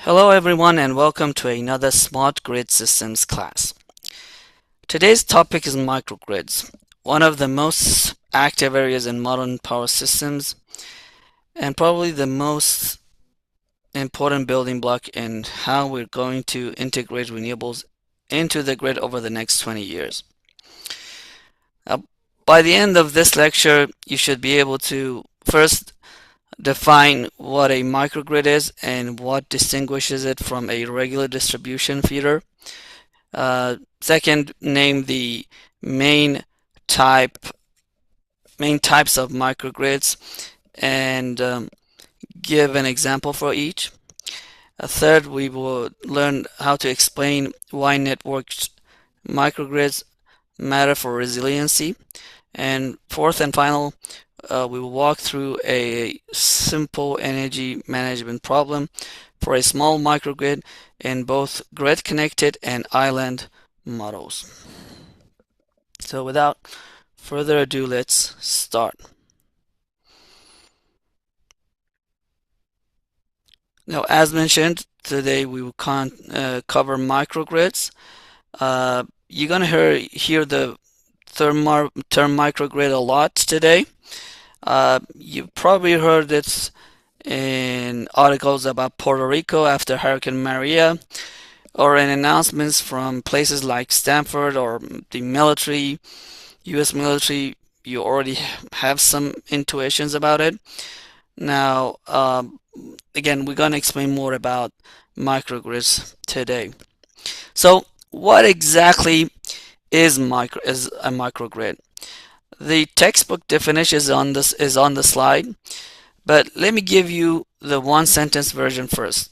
Hello everyone and welcome to another Smart Grid Systems class. Today's topic is microgrids, one of the most active areas in modern power systems and probably the most important building block in how we're going to integrate renewables into the grid over the next 20 years. Now, by the end of this lecture, you should be able to first define what a microgrid is and what distinguishes it from a regular distribution feeder. Second, name the main types of microgrids and give an example for each. Third, we will learn how to explain why networked microgrids matter for resiliency. And fourth and final, we will walk through a simple energy management problem for a small microgrid in both grid-connected and island models. So without further ado, let's start. Now, as mentioned, today we will cover microgrids. You're going to hear the term microgrid a lot today. You've probably heard it in articles about Puerto Rico after Hurricane Maria, or in announcements from places like Stanford or the military, US military. You already have some intuitions about it. Now, again, we're going to explain more about microgrids today. So, what exactly is a microgrid? The textbook definition is on the slide, but let me give you the one-sentence version first.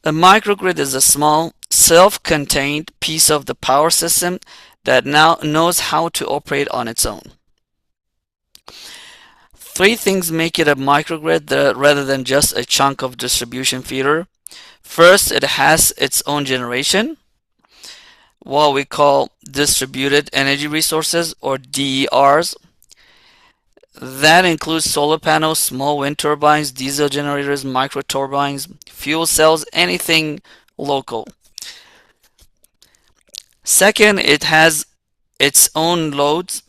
A microgrid is a small, self-contained piece of the power system that now knows how to operate on its own. Three things make it a microgrid rather than just a chunk of distribution feeder. First, it has its own generation, what we call distributed energy resources or DERs. That includes solar panels, small wind turbines, diesel generators, micro turbines, fuel cells, anything local. Second, it has its own loads,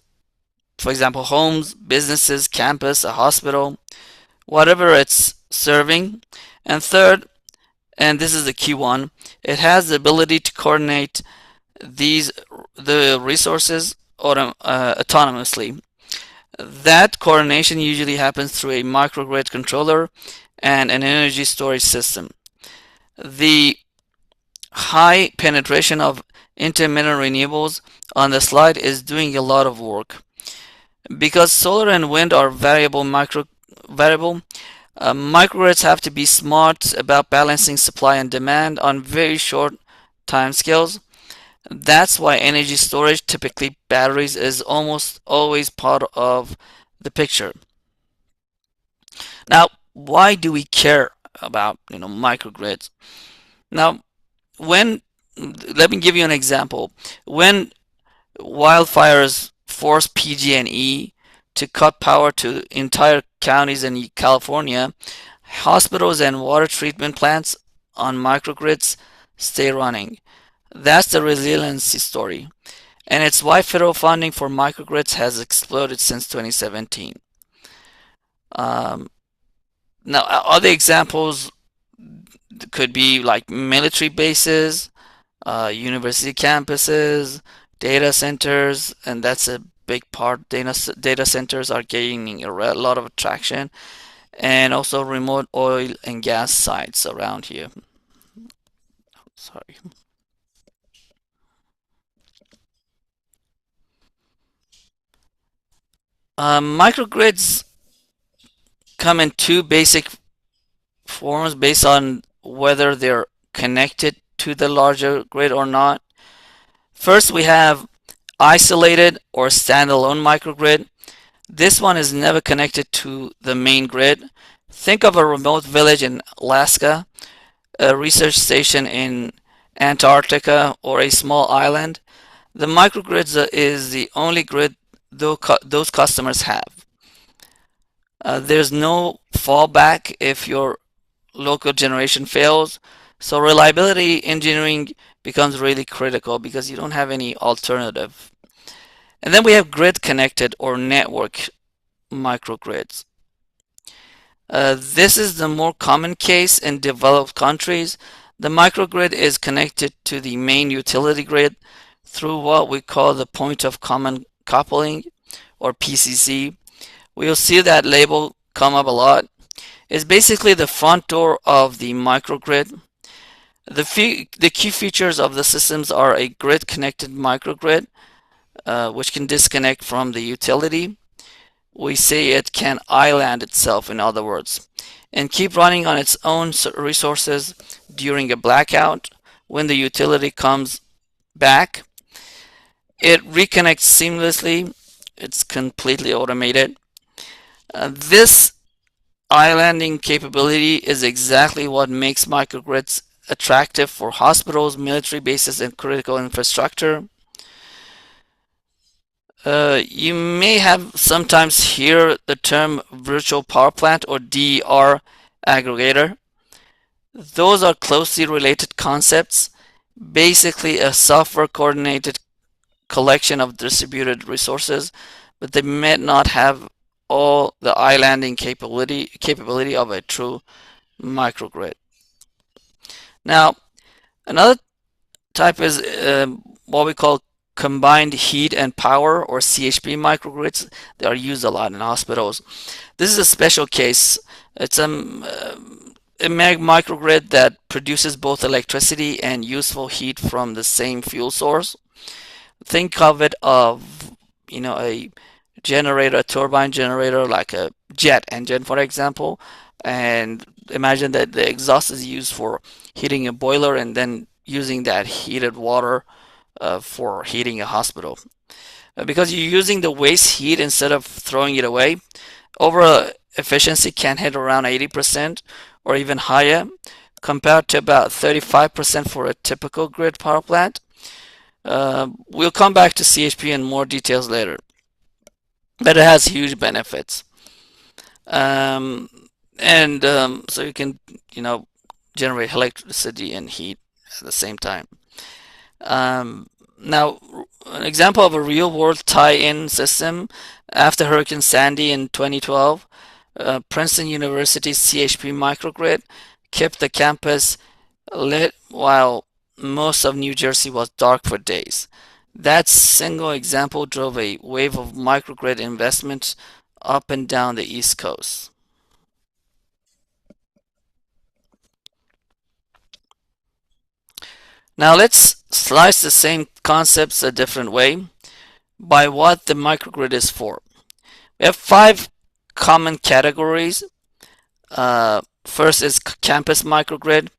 for example, homes, businesses, campus, a hospital, whatever it's serving. And third, and this is the key one, it has the ability to coordinate the resources autonomously. That coordination usually happens through a microgrid controller and an energy storage system. The high penetration of intermittent renewables on the slide is doing a lot of work. Because solar and wind are microgrids have to be smart about balancing supply and demand on very short time scales. That's why energy storage, typically batteries, is almost always part of the picture. Now, why do we care about microgrids? Now, let me give you an example. When wildfires force PG&E to cut power to entire counties in California, hospitals and water treatment plants on microgrids stay running. That's the resiliency story, and it's why federal funding for microgrids has exploded since 2017. Now, other examples could be like military bases, university campuses, data centers, and that's a big part. Data centers are gaining a lot of traction, and also remote oil and gas sites around here. Sorry. Microgrids come in two basic forms based on whether they're connected to the larger grid or not. First, we have isolated or standalone microgrid. This one is never connected to the main grid. Think of a remote village in Alaska, a research station in Antarctica, or a small island. The microgrid is the only grid those customers have. There's no fallback if your local generation fails. So reliability engineering becomes really critical because you don't have any alternative. And then we have grid connected or network microgrids. This is the more common case in developed countries. The microgrid is connected to the main utility grid through what we call the point of common coupling or PCC. We'll see that label come up a lot. It's basically the front door of the microgrid. The key features of the systems are a grid connected microgrid, which can disconnect from the utility. We say it can island itself, in other words, and keep running on its own resources during a blackout. When the utility comes back, it reconnects seamlessly. It's completely automated. This islanding capability is exactly what makes microgrids attractive for hospitals, military bases, and critical infrastructure. You may have sometimes hear the term virtual power plant or DER aggregator. Those are closely related concepts, basically a software coordinated collection of distributed resources, but they may not have all the islanding capability of a true microgrid. Now, another type is what we call combined heat and power or CHP microgrids. They are used a lot in hospitals. This is a special case. It's a microgrid that produces both electricity and useful heat from the same fuel source. Think of it of a generator, a turbine generator like a jet engine, for example, and imagine that the exhaust is used for heating a boiler and then using that heated water for heating a hospital. Because you're using the waste heat instead of throwing it away, overall efficiency can hit around 80% or even higher, compared to about 35% for a typical grid power plant. We'll come back to CHP in more details later, but it has huge benefits. So you can, generate electricity and heat at the same time. Now, an example of a real-world tie-in system after Hurricane Sandy in 2012, Princeton University's CHP microgrid kept the campus lit while most of New Jersey was dark for days. That single example drove a wave of microgrid investments up and down the East Coast. Now let's slice the same concepts a different way by what the microgrid is for. We have 5 common categories. First is campus microgrid,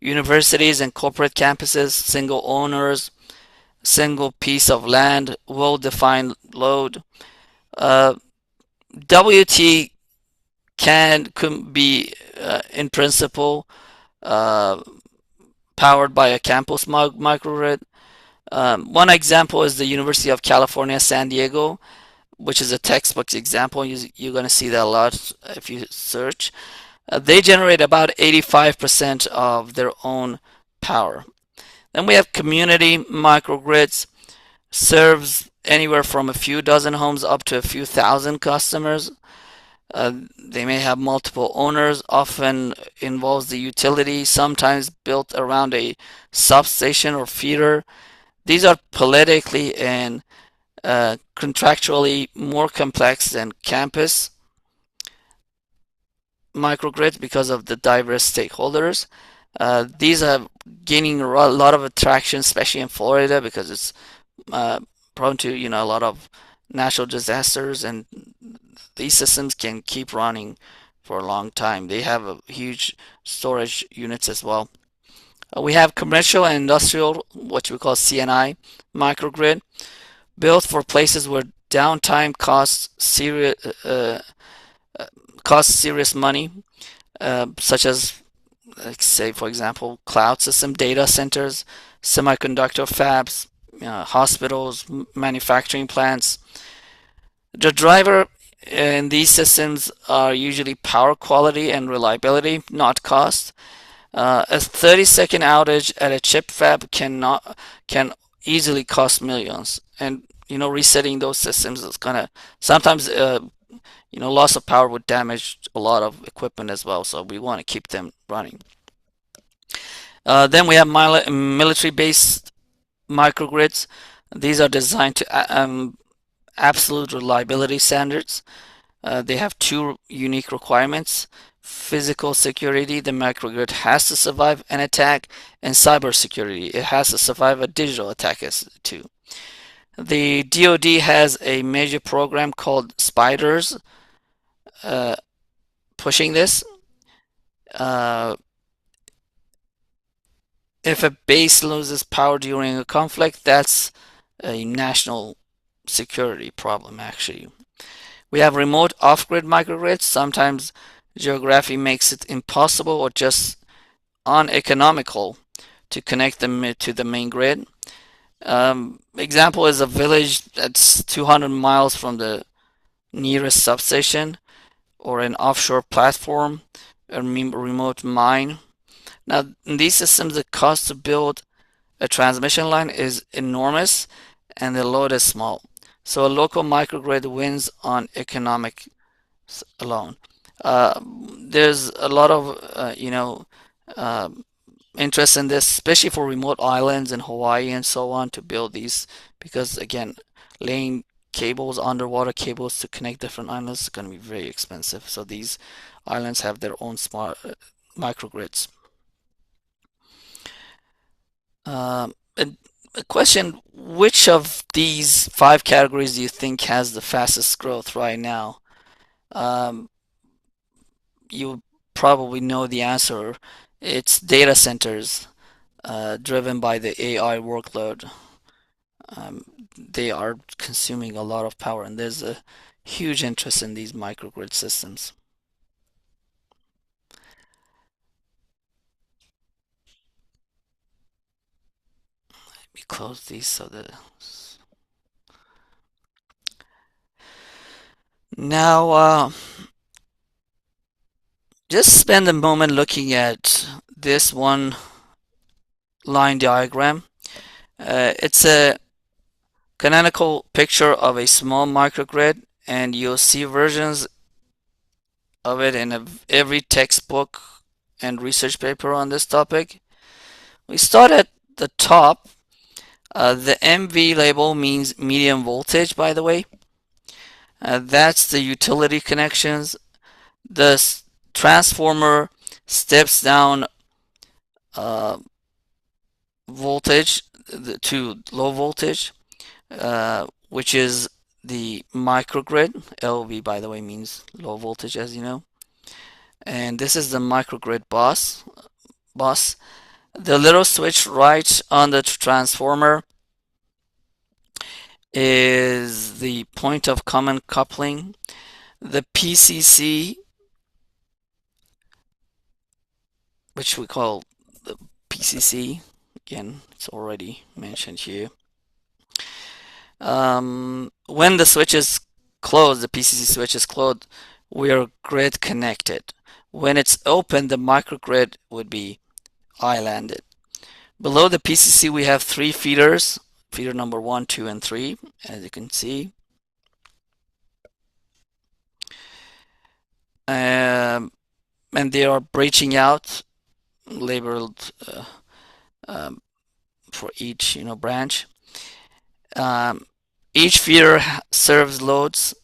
universities and corporate campuses, single owners, single piece of land, well-defined load. WT could be in principle powered by a campus microgrid. One example is the University of California, San Diego, which is a textbook example. You're going to see that a lot if you search. They generate about 85% of their own power. Then we have community microgrids, serves anywhere from a few dozen homes up to a few thousand customers. They may have multiple owners, often involves the utility, sometimes built around a substation or feeder. These are politically and contractually more complex than campus microgrids because of the diverse stakeholders. These are gaining a lot of attraction, especially in Florida, because it's prone to a lot of natural disasters, and these systems can keep running for a long time. They have a huge storage units as well. We have commercial and industrial, what we call CNI microgrid, built for places where downtime costs serious money, such as, like, say, for example, cloud system data centers, semiconductor fabs, hospitals, manufacturing plants. The driver in these systems are usually power quality and reliability, not cost. A 30-second outage at a chip fab can easily cost millions. And resetting those systems is gonna sometimes loss of power would damage a lot of equipment as well. So we want to keep them running. Then we have military-based microgrids. These are designed to absolute reliability standards. They have two unique requirements. Physical security, the microgrid has to survive an attack, and cybersecurity, it has to survive a digital attack too. The DoD has a major program called Spiders uh, pushing this. Uh, if a base loses power during a conflict, that's a national security problem, actually. We have remote off-grid microgrids. Sometimes geography makes it impossible or just uneconomical to connect them to the main grid. Example is a village that's 200 miles from the nearest substation, or an offshore platform, a remote mine. Now, in these systems, the cost to build a transmission line is enormous and the load is small. So a local microgrid wins on economics alone. There's a lot of uh, interest in this, especially for remote islands in Hawaii and so on, to build these because again, laying cables, underwater cables to connect different islands is going to be very expensive. So these islands have their own smart microgrids. A question, which of these five categories do you think has the fastest growth right now? Um, you probably know the answer. It's data centers, driven by the AI workload. Um, they are consuming a lot of power, and there's a huge interest in these microgrid systems. Let me close these so that now just spend a moment looking at this one line diagram. It's a canonical picture of a small microgrid, and you'll see versions of it in every textbook and research paper on this topic. We start at the top. The MV label means medium voltage, by the way. That's the utility connections. The transformer steps down uh, voltage to low voltage, which is the microgrid. LV, by the way, means low voltage, as you know. And this is the microgrid bus. The little switch right on the transformer is the point of common coupling. The PCC, which we call the PCC, again, it's already mentioned here. When the switch is closed, the PCC switch is closed, we are grid connected. When it's open, the microgrid would be islanded. Below the PCC, we have three feeders, feeder number 1, 2, and 3, as you can see. And they are branching out, labeled for each branch. Each feeder serves loads,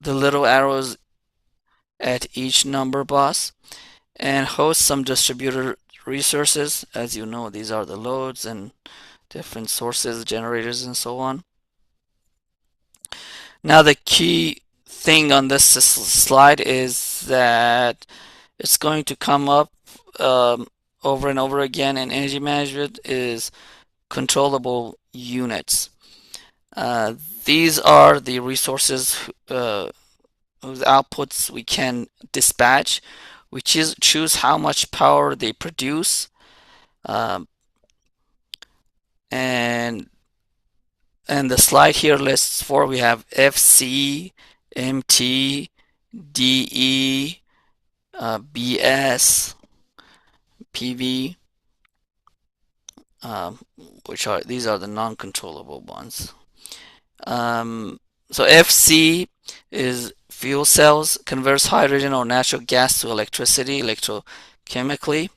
the little arrows at each number bus, and hosts some distributor resources. As you know, these are the loads and different sources, generators, and so on. Now the key thing on this slide is that it's going to come up over and over again in energy management is controllable units. These are the resources whose outputs we can dispatch. We choose how much power they produce, and the slide here lists four. We have FC, MT, DE, BS, PV, um, these are the non-controllable ones. Um, so FC is fuel cells, converts hydrogen or natural gas to electricity electrochemically.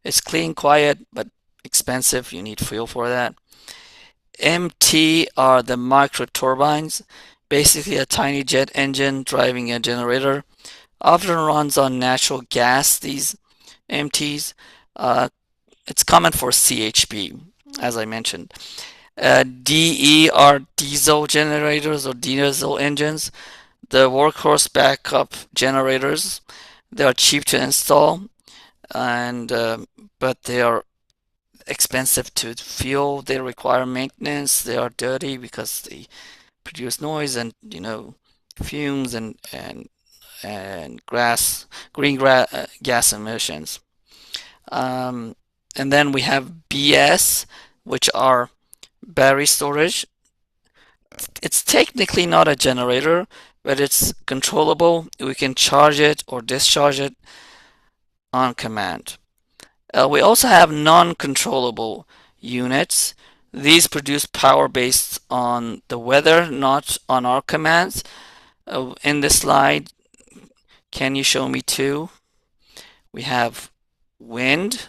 It's clean, quiet, but expensive. You need fuel for that. MT are the micro turbines, basically a tiny jet engine driving a generator. Often runs on natural gas, these MTs. Uh, it's common for CHP, as I mentioned. DE are diesel generators or diesel engines, the workhorse backup generators. They are cheap to install, and but they are expensive to fuel. They require maintenance. They are dirty because they produce noise and fumes and green gas emissions. Um, and then we have BS, which are battery storage. It's technically not a generator, but it's controllable. We can charge it or discharge it on command. We also have non-controllable units. These produce power based on the weather, not on our commands. In this slide, can you show me two? We have wind,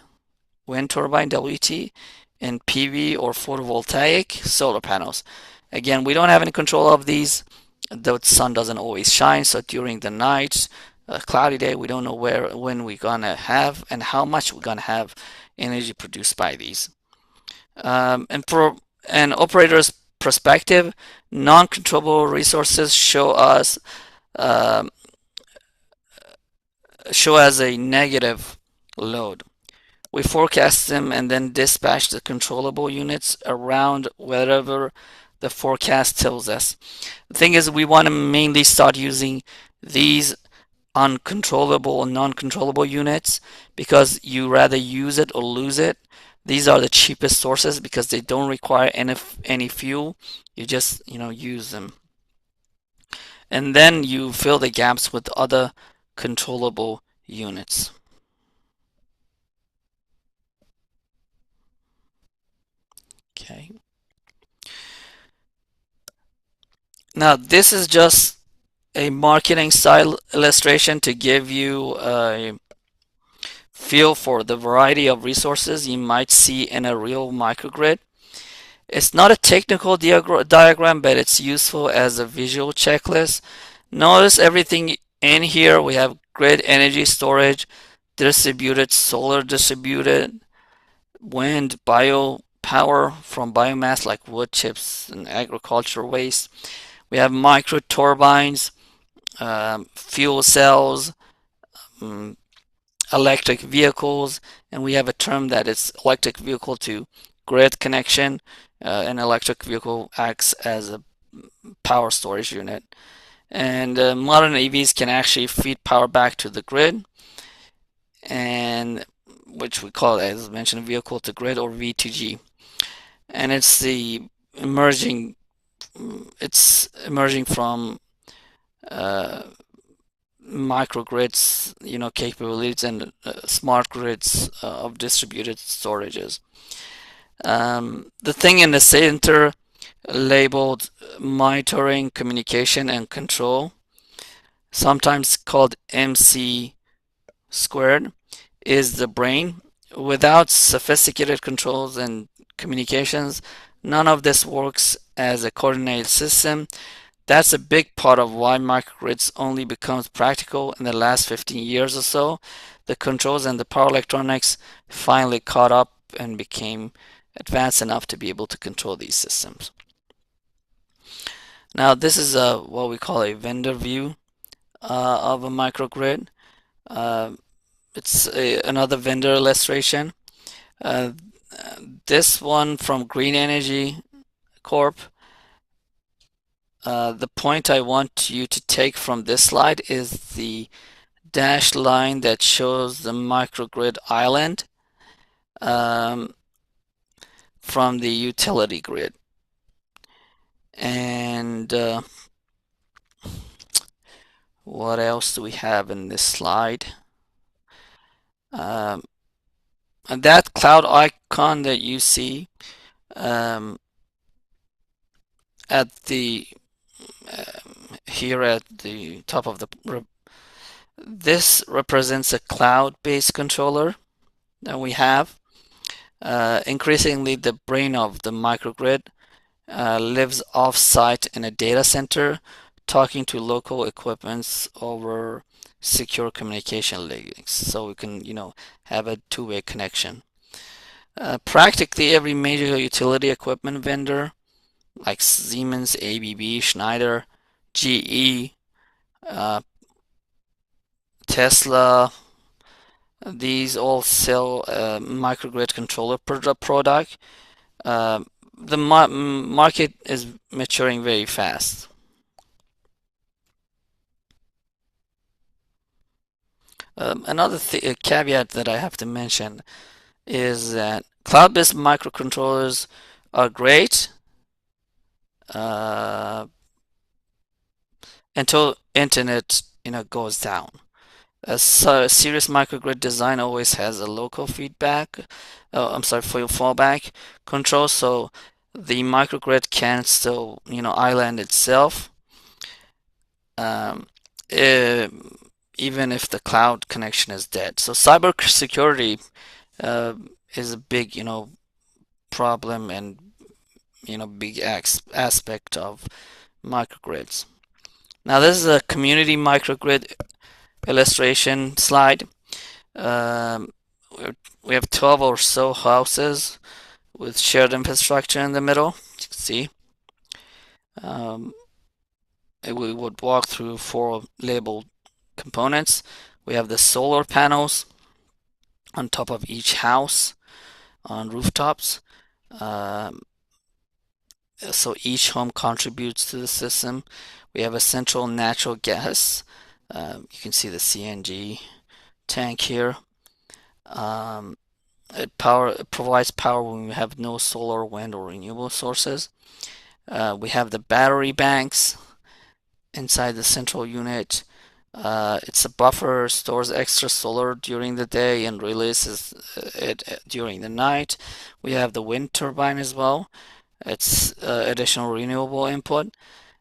wind turbine, WT, and PV or photovoltaic solar panels. Again, we don't have any control of these. The sun doesn't always shine, so during the night, a cloudy day, we don't know when we're gonna have and how much we're gonna have energy produced by these. And for an operator's perspective, non-controllable resources um, show as a negative load. We forecast them and then dispatch the controllable units around wherever the forecast tells us. The thing is, we want to mainly start using these uncontrollable and non-controllable units because you rather use it or lose it. These are the cheapest sources because they don't require any fuel. You just, use them. And then you fill the gaps with other controllable units. Okay. Now, this is just a marketing style illustration to give you a feel for the variety of resources you might see in a real microgrid. It's not a technical diagram, but it's useful as a visual checklist. Notice everything in here. We have grid energy storage, distributed, solar distributed, wind, biopower from biomass like wood chips and agricultural waste. We have micro turbines, fuel cells, um, electric vehicles, and we have a term that is electric vehicle to grid connection. An electric vehicle acts as a power storage unit. And modern EVs can actually feed power back to the grid, and which we call, as mentioned, vehicle to grid or V2G. And it's emerging from uh, microgrids, capabilities and smart grids of distributed storages. The thing in the center labeled monitoring, communication, and control, sometimes called MC squared, is the brain. Without sophisticated controls and communications, none of this works as a coordinated system. That's a big part of why microgrids only becomes practical in the last 15 years or so. The controls and the power electronics finally caught up and became advanced enough to be able to control these systems. Now this is what we call a vendor view of a microgrid. Uh, it's another vendor illustration. Uh, this one from Green Energy Corp. The point I want you to take from this slide is the dashed line that shows the microgrid island from the utility grid. And what else do we have in this slide? And that cloud icon that you see um, at the here at the top of this represents a cloud-based controller that we have. Increasingly, the brain of the microgrid lives off-site in a data center, talking to local equipments over secure communication links, so we can, have a two-way connection. Practically every major utility equipment vendor, like Siemens, ABB, Schneider, GE, uh, Tesla, these all sell microgrid controller product. Uh, the market is maturing very fast. Another caveat that I have to mention is that cloud-based microcontrollers are great uh, until internet, goes down. A serious microgrid design always has a local feedback, I'm sorry, for your fallback control, so the microgrid can still, island itself, um, eh, even if the cloud connection is dead. So cybersecurity uh, is a big, problem and, big aspect of microgrids. Now this is a community microgrid illustration slide. Um, we have 12 or so houses with shared infrastructure in the middle. You can see. Um, we would walk through four labeled components. We have the solar panels on top of each house on rooftops. Um, so each home contributes to the system. We have a central natural gas. You can see the CNG tank here. Um, it provides power when we have no solar, wind, or renewable sources. We have the battery banks inside the central unit. It's a buffer, stores extra solar during the day and releases it during the night. We have the wind turbine as well. It's additional renewable input.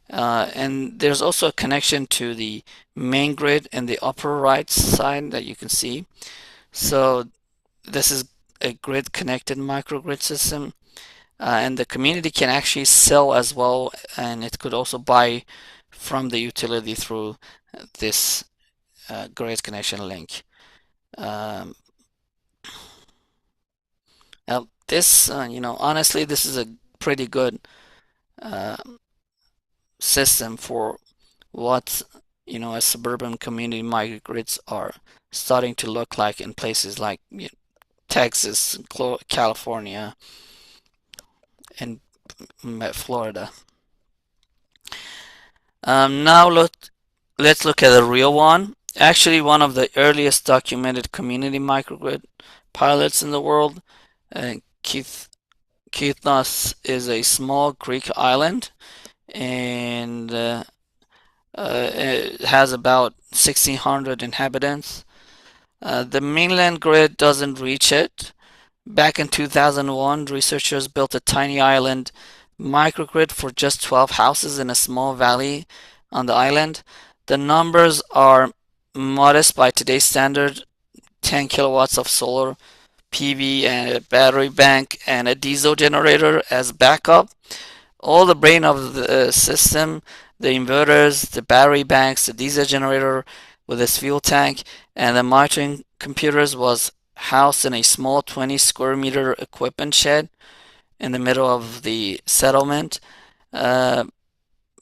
And there's also a connection to the main grid in the upper right side that you can see. So this is a grid connected microgrid system, and the community can actually sell as well, and it could also buy from the utility through this grid connection link. Um, Now this, honestly, this is a pretty good uh, system for what, a suburban community microgrids are starting to look like in places like Texas, California, and Florida. Now let's look at a real one. Actually, one of the earliest documented community microgrid pilots in the world. Keith Keithnos is a small Greek island, and it has about 1,600 inhabitants. The mainland grid doesn't reach it. Back in 2001, researchers built a tiny island microgrid for just 12 houses in a small valley on the island. The numbers are modest by today's standard: 10 kilowatts of solar PV and a battery bank and a diesel generator as backup. All the brain of the system, the inverters, the battery banks, the diesel generator with its fuel tank, and the monitoring computers was housed in a small 20 square meter equipment shed in the middle of the settlement. Uh,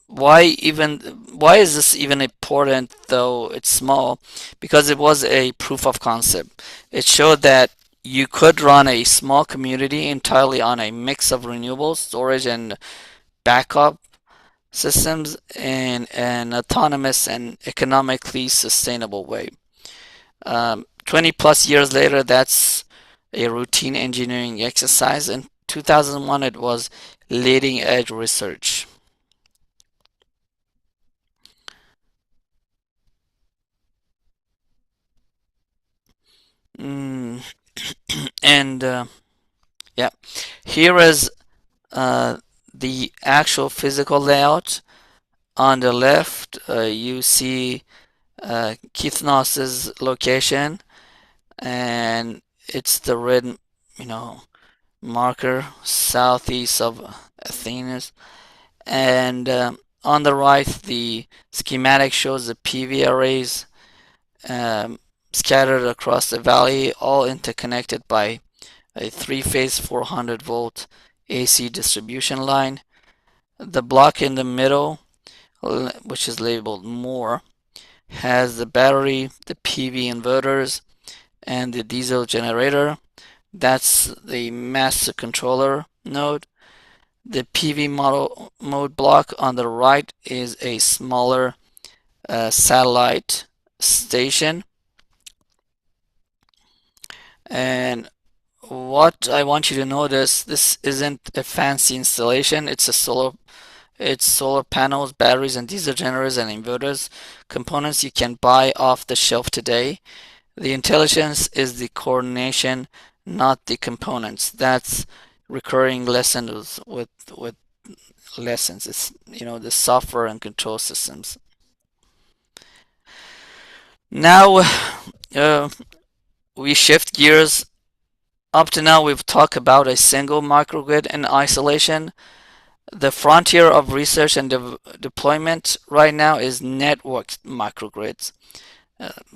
why is this even important though it's small? Because it was a proof of concept. It showed that you could run a small community entirely on a mix of renewables, storage, and backup systems in an autonomous and economically sustainable way. 20 plus years later, that's a routine engineering exercise. In 2001, it was leading edge research. Mm. And yeah, here is the actual physical layout. On the left, you see Keith Noss's location, and it's the red, marker southeast of Athens. And on the right, the schematic shows the PV arrays um, scattered across the valley, all interconnected by a three-phase 400-volt AC distribution line. The block in the middle, which is labeled More, has the battery, the PV inverters, and the diesel generator. That's the master controller node. The PV model mode block on the right is a smaller satellite station. And what I want you to notice, this isn't a fancy installation. It's solar panels, batteries, and diesel generators and inverters, components you can buy off the shelf today. The intelligence is the coordination, not the components. That's recurring lessons with lessons. It's the software and control systems. Now we shift gears. Up to now, we've talked about a single microgrid in isolation. The frontier of research and deployment right now is networked microgrids.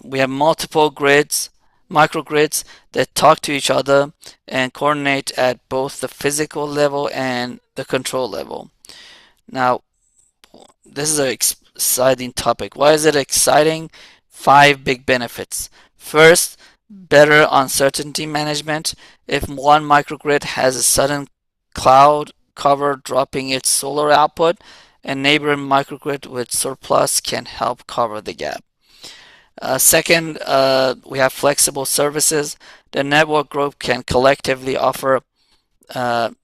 We have multiple microgrids that talk to each other and coordinate at both the physical level and the control level. Now, this is an exciting topic. Why is it exciting? 5 big benefits. First, better uncertainty management. If one microgrid has a sudden cloud cover dropping its solar output, a neighboring microgrid with surplus can help cover the gap. Second, we have flexible services. The network group can collectively offer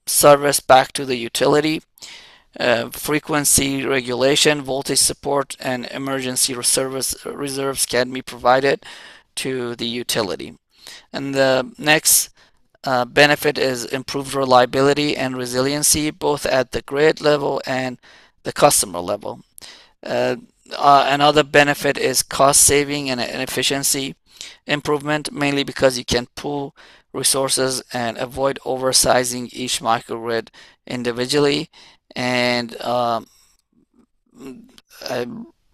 service back to the utility. Frequency regulation, voltage support, and emergency service reserves can be provided to the utility. And the next benefit is improved reliability and resiliency, both at the grid level and the customer level. Another benefit is cost saving and efficiency improvement, mainly because you can pool resources and avoid oversizing each microgrid individually. And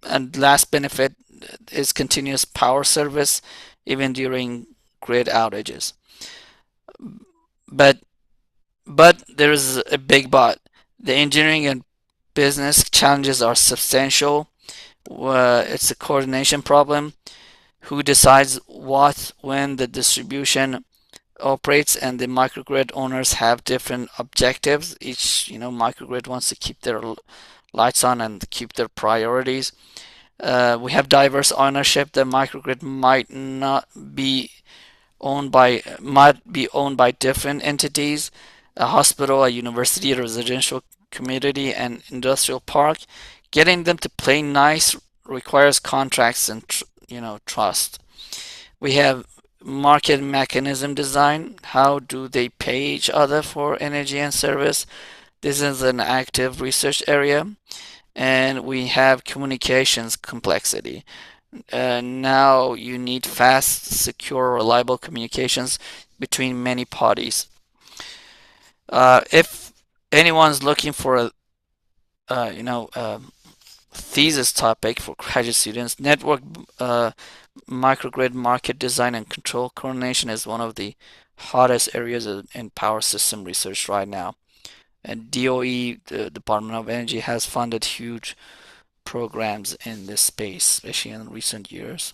and last benefit is continuous power service even during grid outages. But there is a big but. The engineering and business challenges are substantial. It's a coordination problem. Who decides what when the distribution operates, and the microgrid owners have different objectives. Each microgrid wants to keep their lights on and keep their priorities. We have diverse ownership. The microgrid might be owned by different entities, a hospital, a university, a residential community, and industrial park. Getting them to play nice requires contracts and trust. We have market mechanism design. How do they pay each other for energy and service? This is an active research area. And we have communications complexity. Now you need fast, secure, reliable communications between many parties. If anyone's looking for a thesis topic for graduate students, network microgrid market design and control coordination is one of the hottest areas in power system research right now. And DOE, the Department of Energy, has funded huge programs in this space, especially in recent years.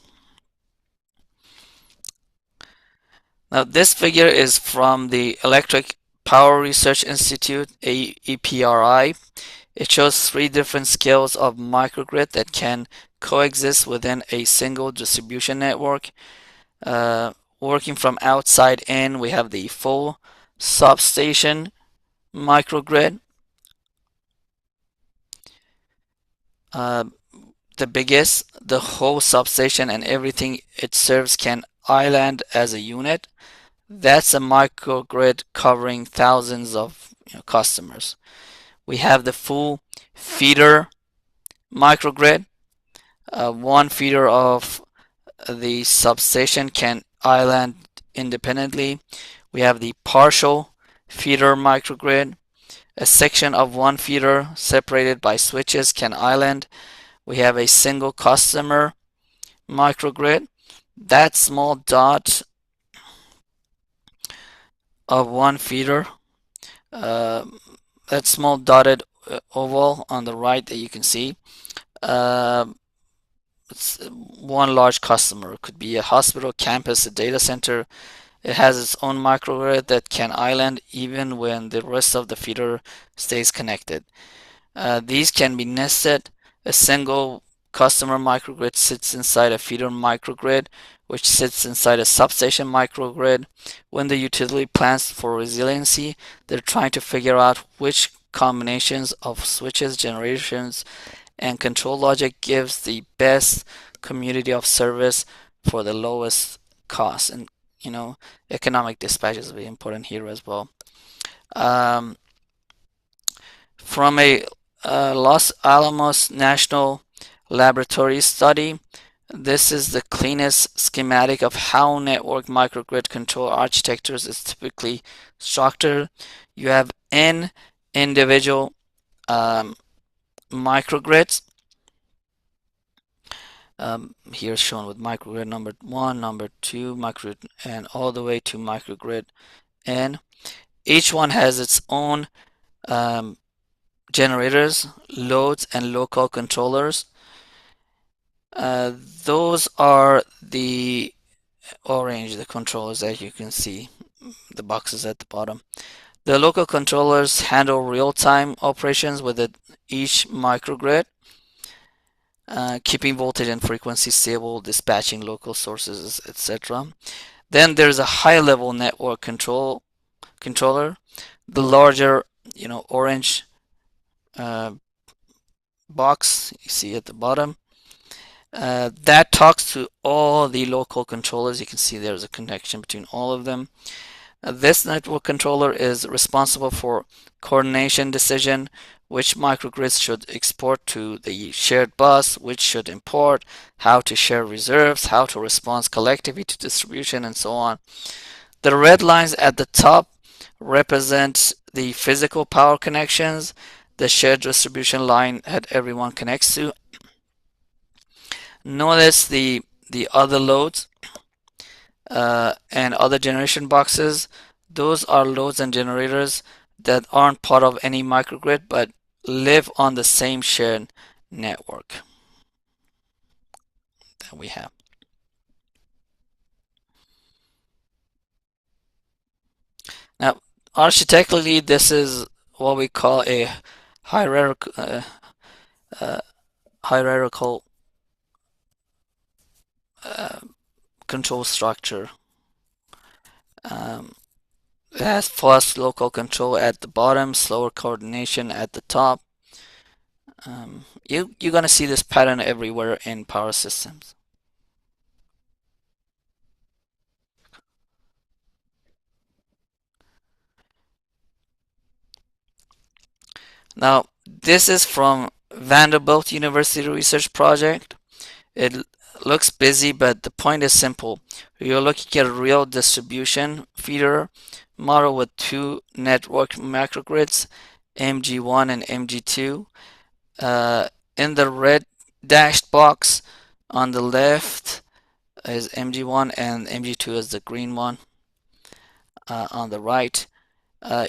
Now, this figure is from the Electric Power Research Institute, EPRI. It shows 3 different scales of microgrid that can coexist within a single distribution network. Working from outside in, we have the full substation microgrid. The biggest, the whole substation and everything it serves can island as a unit. That's a microgrid covering thousands of customers. We have the full feeder microgrid. One feeder of the substation can island independently. We have the partial feeder microgrid. A section of one feeder separated by switches can island. We have a single customer microgrid. That small dot of one feeder, uh, that small dotted oval on the right that you can see, uh, it's one large customer. It could be a hospital, campus, a data center. It has its own microgrid that can island even when the rest of the feeder stays connected. These can be nested. A single customer microgrid sits inside a feeder microgrid, which sits inside a substation microgrid. When the utility plans for resiliency, they're trying to figure out which combinations of switches, generations, and control logic gives the best community of service for the lowest cost. And economic dispatch is very important here as well. Um, from a Los Alamos National Laboratory study, this is the cleanest schematic of how network microgrid control architectures is typically structured. You have n individual microgrids. Here shown with microgrid number 1, number 2, microgrid, and all the way to microgrid n. Each one has its own generators, loads, and local controllers. Those are the orange, the controllers that you can see, the boxes at the bottom. The local controllers handle real-time operations with each microgrid, keeping voltage and frequency stable, dispatching local sources, etc. Then there's a high-level network controller, the larger, orange box you see at the bottom. That talks to all the local controllers. You can see there's a connection between all of them. This network controller is responsible for coordination decision, which microgrids should export to the shared bus, which should import, how to share reserves, how to respond collectively to distribution, and so on. The red lines at the top represent the physical power connections, the shared distribution line that everyone connects to. Notice the other loads and other generation boxes. Those are loads and generators that aren't part of any microgrid but live on the same shared network that we have. Now, architecturally, this is what we call a hierarchical control structure. It has fast local control at the bottom, slower coordination at the top. You're gonna see this pattern everywhere in power systems. Now, this is from Vanderbilt University Research Project. It looks busy, but the point is simple. You're looking at a real distribution feeder model with two network macrogrids, MG1 and MG2. In the red dashed box on the left is MG1 and MG2 is the green one on the right.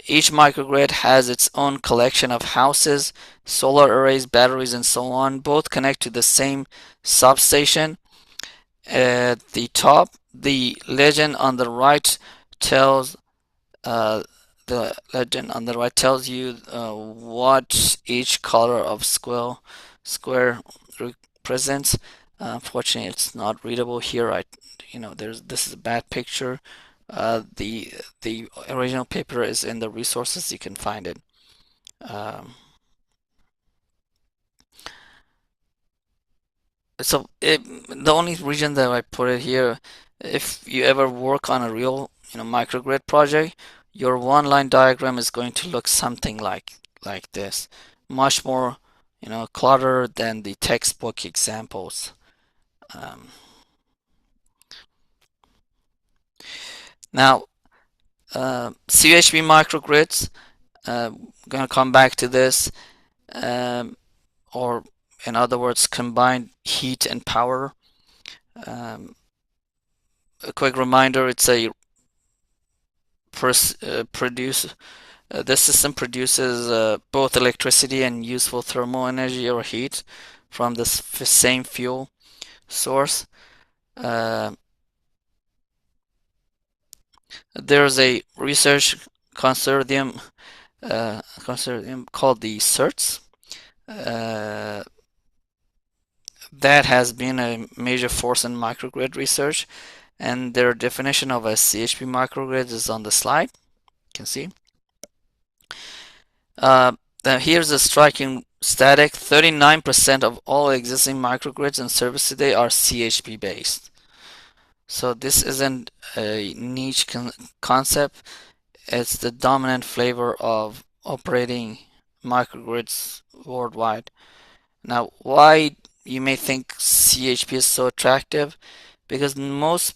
Each microgrid has its own collection of houses, solar arrays, batteries, and so on. Both connect to the same substation. At the top, the legend on the right tells you what each color of square represents. Unfortunately, it's not readable here. This is a bad picture. The original paper is in the resources. You can find it. The only reason that I put it here, if you ever work on a real, microgrid project, your one line diagram is going to look something like this, much more cluttered than the textbook examples. Um, Now, CHP microgrids, gonna come back to this, um, or in other words, combined heat and power. Um, a quick reminder: it's a produce. This system produces both electricity and useful thermal energy or heat from the same fuel source. Uh, there's a research consortium called the CERTS. Uh, that has been a major force in microgrid research, and their definition of a CHP microgrid is on the slide. You can see. Uh, Here's a striking static: 39% of all existing microgrids in service today are CHP based. So this isn't a niche concept, it's the dominant flavor of operating microgrids worldwide. Now, why you may think CHP is so attractive? Because most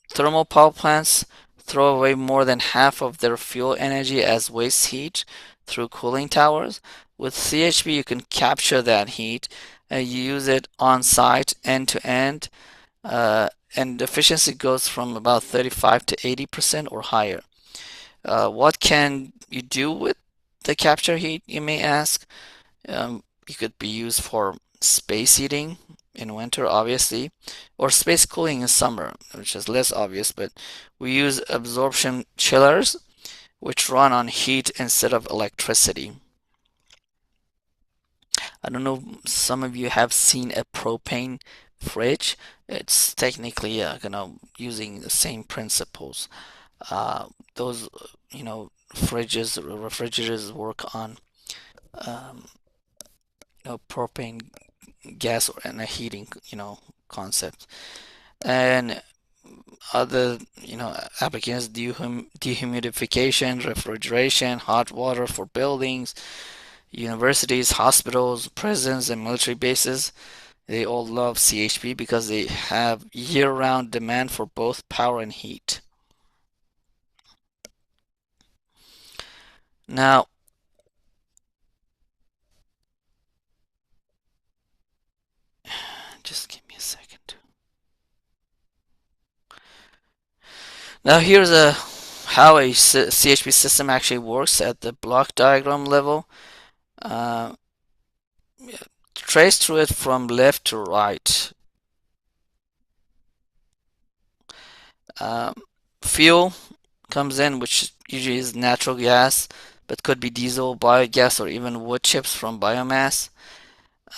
thermal power plants throw away more than half of their fuel energy as waste heat through cooling towers. With CHP, you can capture that heat and use it on site end to end, and efficiency goes from about 35 to 80% or higher. What can you do with the capture heat, you may ask? It could be used for space heating in winter, obviously, or space cooling in summer, which is less obvious, but we use absorption chillers, which run on heat instead of electricity. I don't know, some of you have seen a propane fridge. It's technically, using the same principles. Those, fridges, refrigerators work on, um, propane gas and a heating, concept. And other, applications, dehumidification, refrigeration, hot water for buildings, universities, hospitals, prisons, and military bases. They all love CHP because they have year-round demand for both power and heat. Now, just give me a second. Now here's how a CHP system actually works at the block diagram level. Uh, Trace through it from left to right. Um, Fuel comes in, which usually is natural gas, but could be diesel, biogas, or even wood chips from biomass.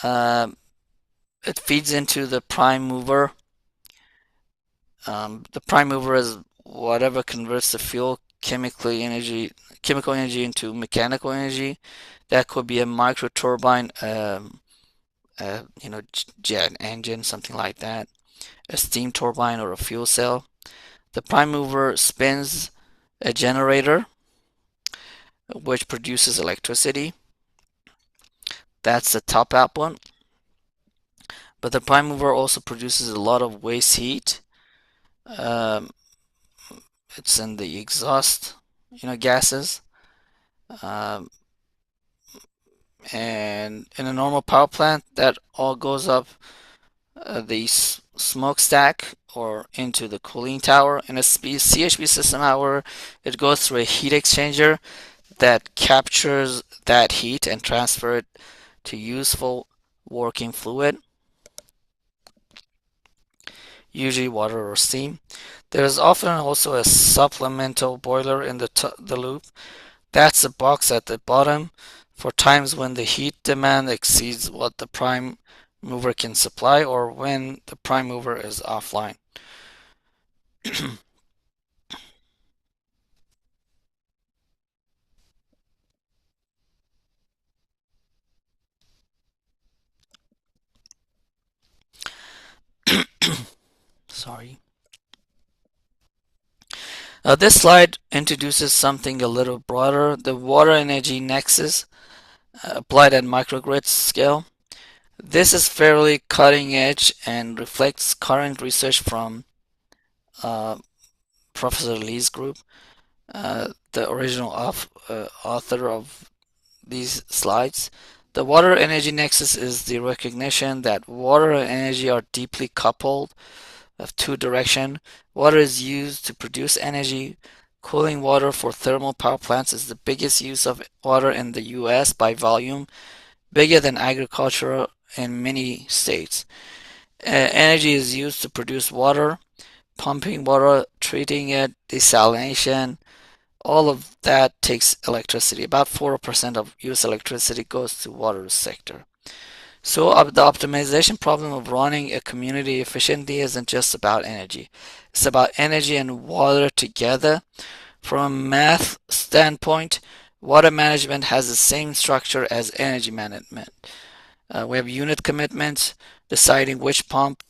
Um, it feeds into the prime mover. The prime mover is whatever converts the chemical energy into mechanical energy. That could be a micro turbine, jet engine, something like that, a steam turbine, or a fuel cell. The prime mover spins a generator, which produces electricity. That's the top out one. But the prime mover also produces a lot of waste heat. Um, it's in the exhaust, gases. Um, and in a normal power plant, that all goes up the smokestack or into the cooling tower. In a CHP system, however, it goes through a heat exchanger that captures that heat and transfer it to useful working fluid, usually water or steam. There is often also a supplemental boiler in the loop. That's a box at the bottom for times when the heat demand exceeds what the prime mover can supply or when the prime mover is offline. Sorry. This slide introduces something a little broader, the water energy nexus applied at microgrid scale. This is fairly cutting edge and reflects current research from uh, Professor Lee's group, the original author of these slides. The water energy nexus is the recognition that water and energy are deeply coupled of two direction. Water is used to produce energy. Cooling water for thermal power plants is the biggest use of water in the US by volume, bigger than agriculture in many states. Energy is used to produce water, pumping water, treating it, desalination, all of that takes electricity. About 4% of US electricity goes to water sector. So the optimization problem of running a community efficiently isn't just about energy. It's about energy and water together. From a math standpoint, water management has the same structure as energy management. We have unit commitments, deciding which pumps,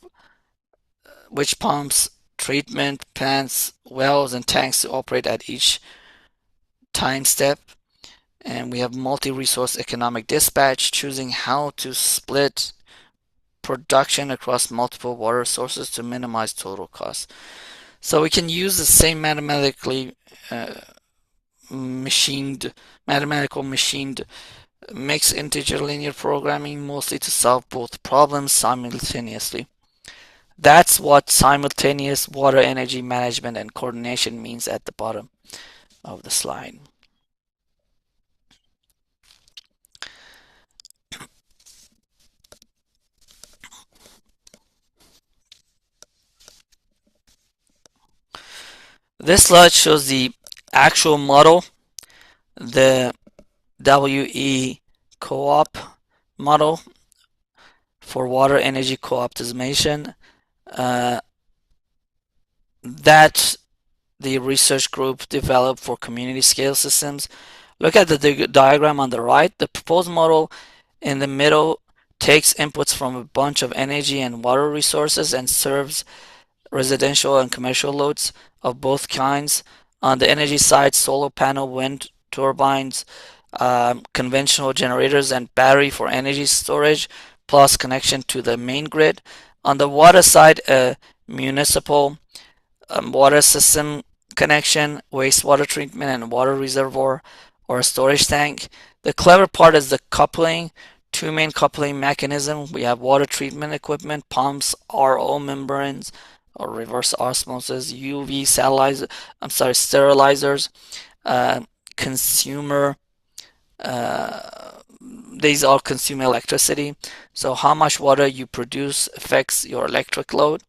treatment plants, wells, and tanks to operate at each time step. And we have multi-resource economic dispatch, choosing how to split production across multiple water sources to minimize total cost. So we can use the same uh, mathematical machined mixed integer linear programming mostly to solve both problems simultaneously. That's what simultaneous water energy management and coordination means at the bottom of the slide. This slide shows the actual model, the WE co-op model for water energy co-optimization. That the research group developed for community scale systems. Look at the diagram on the right. The proposed model in the middle takes inputs from a bunch of energy and water resources and serves residential and commercial loads of both kinds. On the energy side, solar panel, wind turbines, conventional generators, and battery for energy storage, plus connection to the main grid. On the water side, a municipal water system connection, wastewater treatment, and water reservoir or a storage tank. The clever part is the coupling, two main coupling mechanism. We have water treatment equipment, pumps, RO membranes, or reverse osmosis, UV sterilizers, uh, consumer. These all consume electricity. So how much water you produce affects your electric load.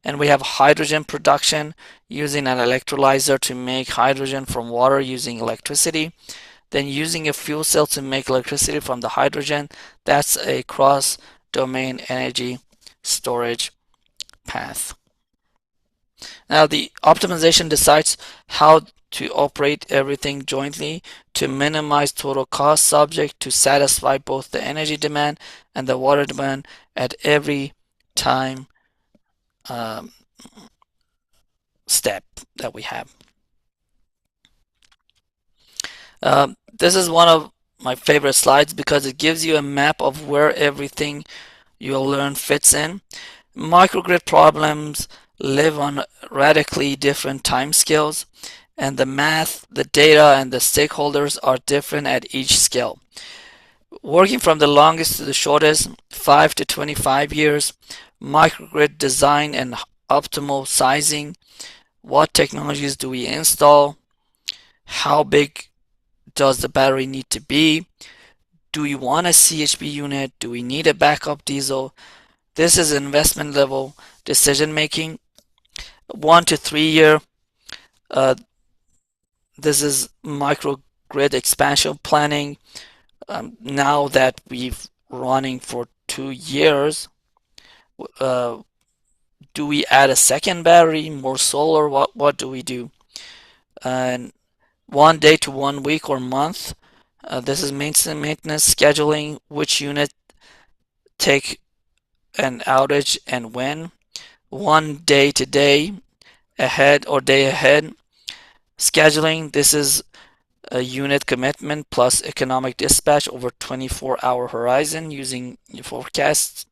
And we have hydrogen production using an electrolyzer to make hydrogen from water using electricity. Then using a fuel cell to make electricity from the hydrogen. That's a cross-domain energy storage path. Now the optimization decides how to operate everything jointly to minimize total cost, subject to satisfy both the energy demand and the water demand at every time step that we have. This is one of my favorite slides because it gives you a map of where everything you'll learn fits in. Microgrid problems live on radically different timescales, and the math, the data, and the stakeholders are different at each scale. Working from the longest to the shortest, 5 to 25 years, microgrid design and optimal sizing. What technologies do we install? How big does the battery need to be? Do we want a CHP unit? Do we need a backup diesel? This is investment level decision making. 1 to 3 year. This is microgrid expansion planning. Now that we've running for 2 years, do we add a second battery, more solar? What do we do? And 1 day to 1 week or month. This is maintenance scheduling. Which unit take an outage and when? 1 day to day ahead or day ahead. scheduling. This is a unit commitment plus economic dispatch over 24-hour horizon using forecasts.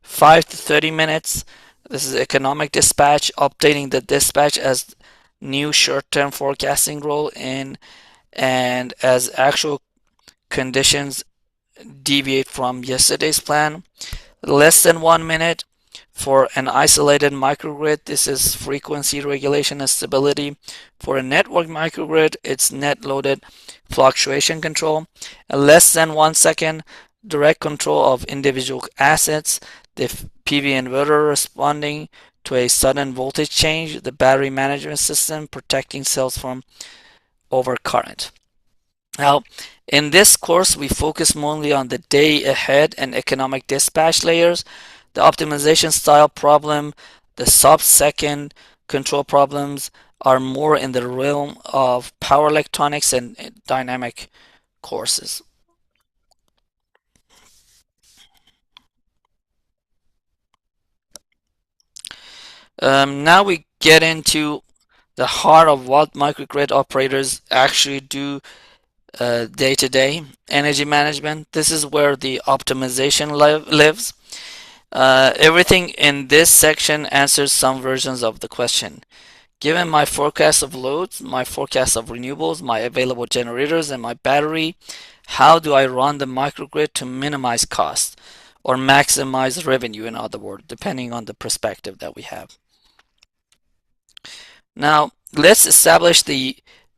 5 to 30 minutes. This is economic dispatch, updating the dispatch as new short-term forecasting roll in and as actual conditions deviate from yesterday's plan. Less than 1 minute for an isolated microgrid. This is frequency regulation and stability. For a network microgrid, it's net loaded fluctuation control. Less than 1 second, direct control of individual assets. The PV inverter responding to a sudden voltage change. The battery management system protecting cells from overcurrent. Now, in this course, we focus mainly on the day ahead and economic dispatch layers, the optimization style problem, the sub-second control problems are more in the realm of power electronics and dynamic courses. Now we get into the heart of what microgrid operators actually do day-to-day energy management. This is where the optimization lives. Everything in this section answers some versions of the question. Given my forecast of loads, my forecast of renewables, my available generators, and my battery, how do I run the microgrid to minimize cost or maximize revenue, in other words, depending on the perspective that we have. Now, let's establish the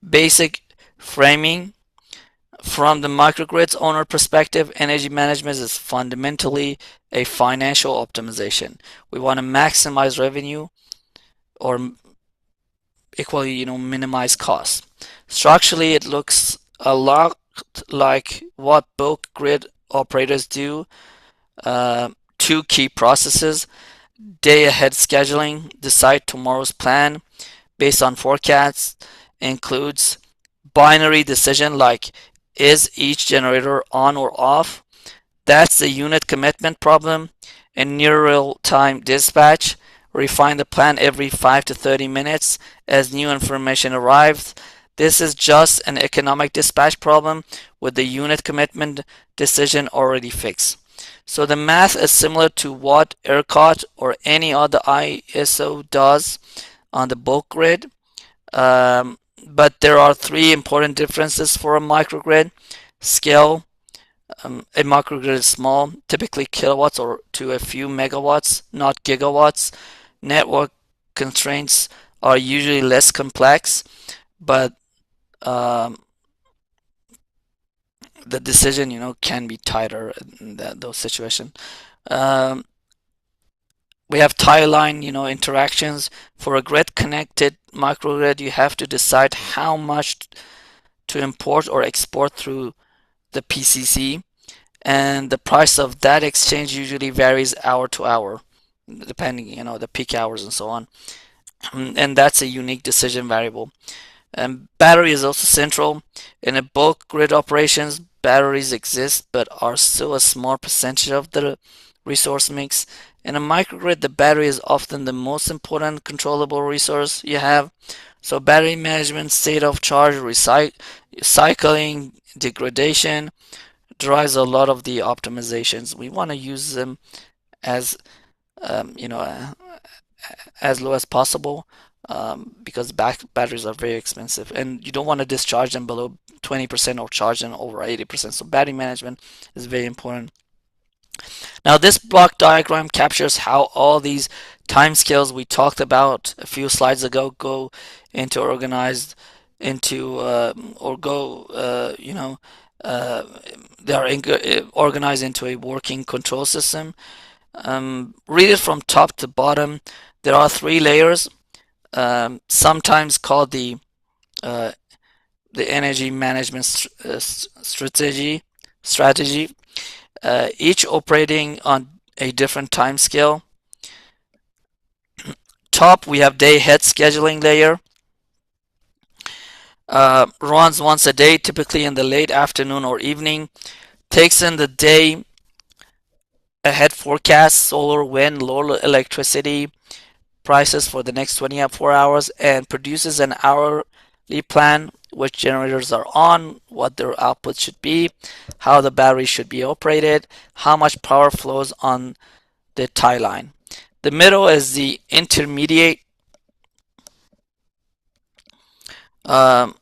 basic framing. From the microgrid's owner perspective, energy management is fundamentally a financial optimization. We want to maximize revenue or equally, minimize costs. Structurally, it looks a lot like what bulk grid operators do. Two key processes: day ahead scheduling, decide tomorrow's plan based on forecasts, includes binary decision like is each generator on or off? That's the unit commitment problem. In near real-time dispatch, refine the plan every 5 to 30 minutes as new information arrives. This is just an economic dispatch problem with the unit commitment decision already fixed. So the math is similar to what ERCOT or any other ISO does on the bulk grid. But there are three important differences for a microgrid. Scale. A microgrid is small, typically kilowatts or to a few megawatts, not gigawatts. Network constraints are usually less complex, but the decision, can be tighter in those situations. We have tie line, interactions. For a grid-connected microgrid, you have to decide how much to import or export through the PCC, and the price of that exchange usually varies hour to hour, depending, the peak hours and so on. And that's a unique decision variable. And battery is also central. In a bulk grid operations, batteries exist but are still a small percentage of the resource mix. In a microgrid, the battery is often the most important controllable resource you have. So battery management, state of charge, recycling, degradation drives a lot of the optimizations. We want to use them as as low as possible because batteries are very expensive, and you don't want to discharge them below 20% or charge them over 80%. So battery management is very important. Now this block diagram captures how all these timescales we talked about a few slides ago go into organized into or go they are organized into a working control system. Read it from top to bottom. There are three layers, sometimes called the energy management strategy, each operating on a different time scale. Top, we have day ahead scheduling layer. Runs once a day, typically in the late afternoon or evening. Takes in the day ahead forecast, solar, wind, low electricity prices for the next 24 hours, and produces an plan which generators are on, what their output should be, how the battery should be operated, how much power flows on the tie line. The middle is the intermediate. Um,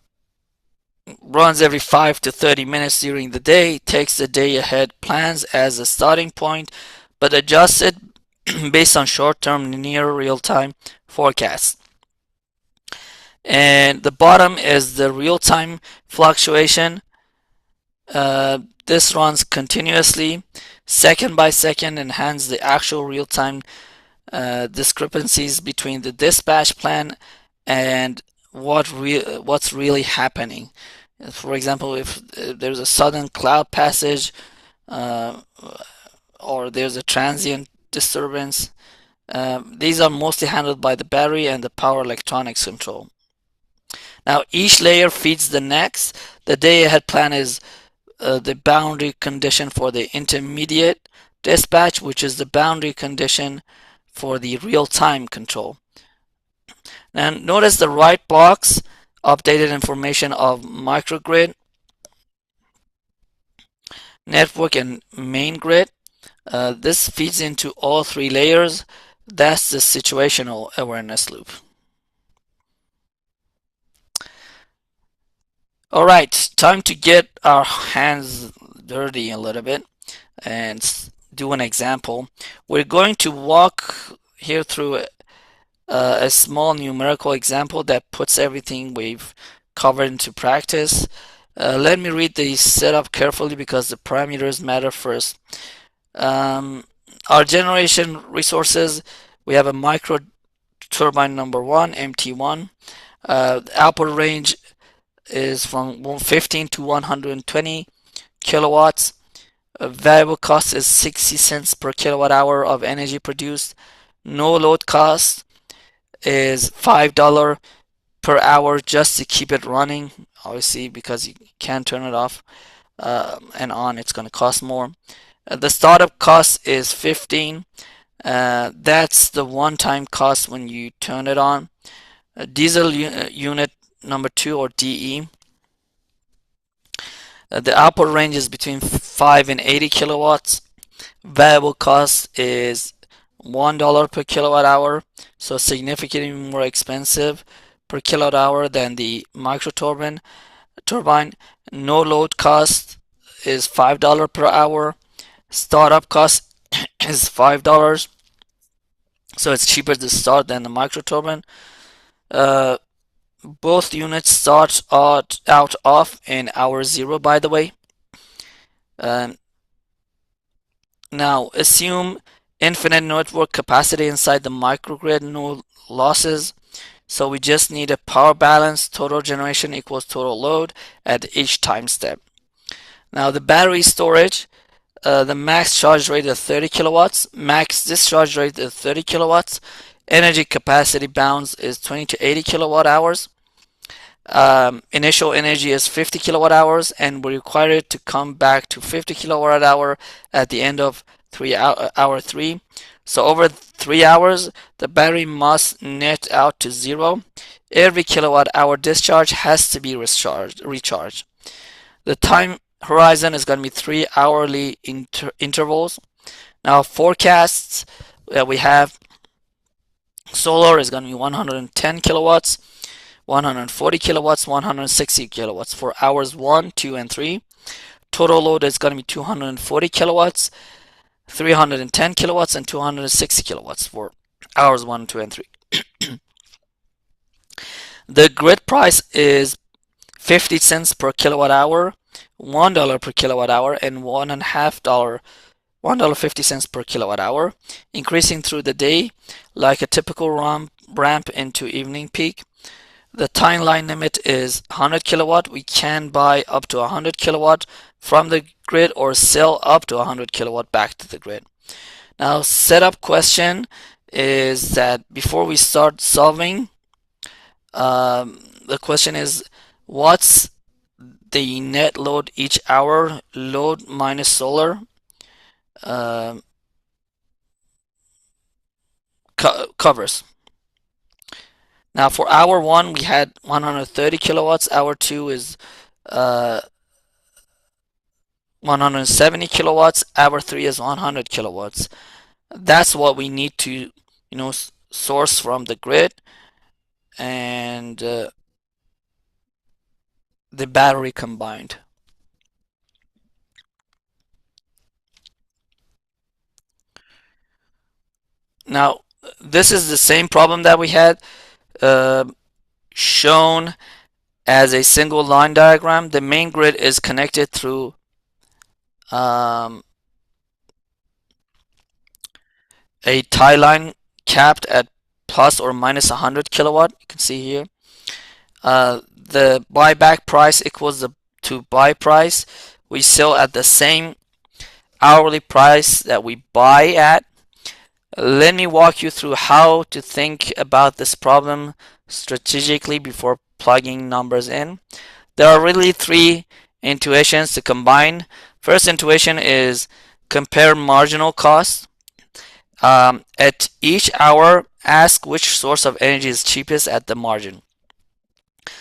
Runs every 5 to 30 minutes during the day, takes the day ahead plans as a starting point, but adjusts it based on short-term near real-time forecasts. And the bottom is the real-time fluctuation. This runs continuously, second by second, and hence the actual real-time discrepancies between the dispatch plan and what's really happening. For example, if there's a sudden cloud passage uh, or there's a transient disturbance, these are mostly handled by the battery and the power electronics control. Now, each layer feeds the next. The day ahead plan is the boundary condition for the intermediate dispatch, which is the boundary condition for the real-time control. And notice the right box, updated information of microgrid, network, and main grid. This feeds into all three layers. That's the situational awareness loop. All right, time to get our hands dirty a little bit and do an example. We're going to walk here through a small numerical example that puts everything we've covered into practice. Let me read the setup carefully because the parameters matter first. Our generation resources, we have a micro turbine number 1, MT1. Output range is from 15 to 120 kilowatts. Variable cost is 60 cents per kilowatt hour of energy produced. No load cost is $5 per hour just to keep it running. Obviously, because you can't turn it off and on, it's going to cost more. The startup cost is 15. That's the one-time cost when you turn it on. Diesel unit number 2, or DE. The output range is between 5 and 80 kilowatts. Variable cost is $1 per kilowatt hour, so significantly more expensive per kilowatt hour than the micro turbine. No load cost is $5 per hour. Startup cost is $5, so it's cheaper to start than the micro turbine. Both units start out off in hour 0, by the way. Now assume infinite network capacity inside the microgrid, no losses. So we just need a power balance, total generation equals total load at each time step. Now the battery storage, the max charge rate is 30 kilowatts, max discharge rate is 30 kilowatts, energy capacity bounds is 20 to 80 kilowatt hours. Initial energy is 50 kilowatt hours, and we require it to come back to 50 kilowatt hour at the end of hour 3. So over 3 hours, the battery must net out to 0. Every kilowatt hour discharge has to be recharged. The time horizon is going to be 3 hourly intervals. Now forecasts that we have, solar is going to be 110 kilowatts, 140 kilowatts, 160 kilowatts for hours 1, 2, and 3. Total load is going to be 240 kilowatts, 310 kilowatts, and 260 kilowatts for hours 1, 2, and 3. The grid price is 50 cents per kilowatt hour, $1 per kilowatt hour, and $1.50 per kilowatt hour, increasing through the day like a typical ramp into evening peak. The time line limit is 100 kilowatt. We can buy up to 100 kilowatt from the grid or sell up to 100 kilowatt back to the grid. Now, setup question is that before we start solving, the question is, what's the net load each hour, load minus solar, covers? Now for hour one, we had 130 kilowatts. Hour two is uh, 170 kilowatts. Hour three is 100 kilowatts. That's what we need to, source from the grid and the battery combined. Now, this is the same problem that we had uh, shown as a single line diagram. The main grid is connected through um, a tie line capped at plus or minus 100 kilowatt. You can see here. The buyback price equals to buy price. We sell at the same hourly price that we buy at. Let me walk you through how to think about this problem strategically before plugging numbers in. There are really three intuitions to combine. First intuition is compare marginal cost. At each hour, ask which source of energy is cheapest at the margin.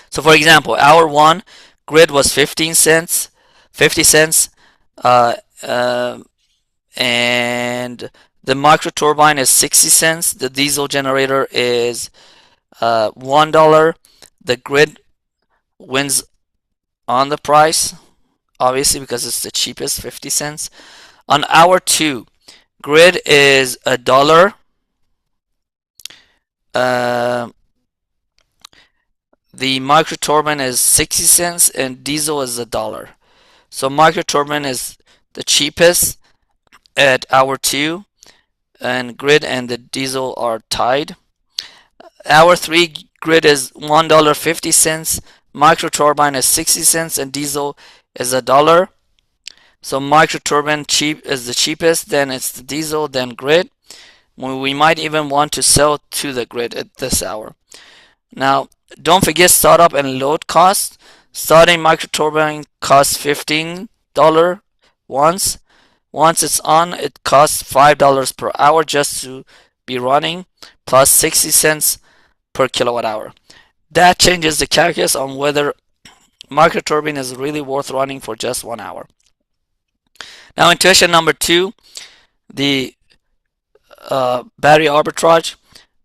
So for example, hour one, grid was 15 cents, 50 cents, uh, uh, and the micro turbine is 60 cents. The diesel generator is $1. The grid wins on the price, obviously, because it's the cheapest, 50 cents. On hour two, grid is $1. Uh, the micro turbine is 60 cents and diesel is $1. So micro turbine is the cheapest at hour two, and grid and the diesel are tied. Hour three, grid is $1.50, micro turbine is 60 cents, and diesel is $1. So micro turbine cheap is the cheapest, then it's the diesel, then grid. We might even want to sell to the grid at this hour. Now, don't forget startup and load costs. Starting micro turbine costs $15 once. Once it's on, it costs $5 per hour just to be running, plus 60 cents per kilowatt hour. That changes the calculus on whether micro turbine is really worth running for just 1 hour. Now, intuition number two, the battery arbitrage.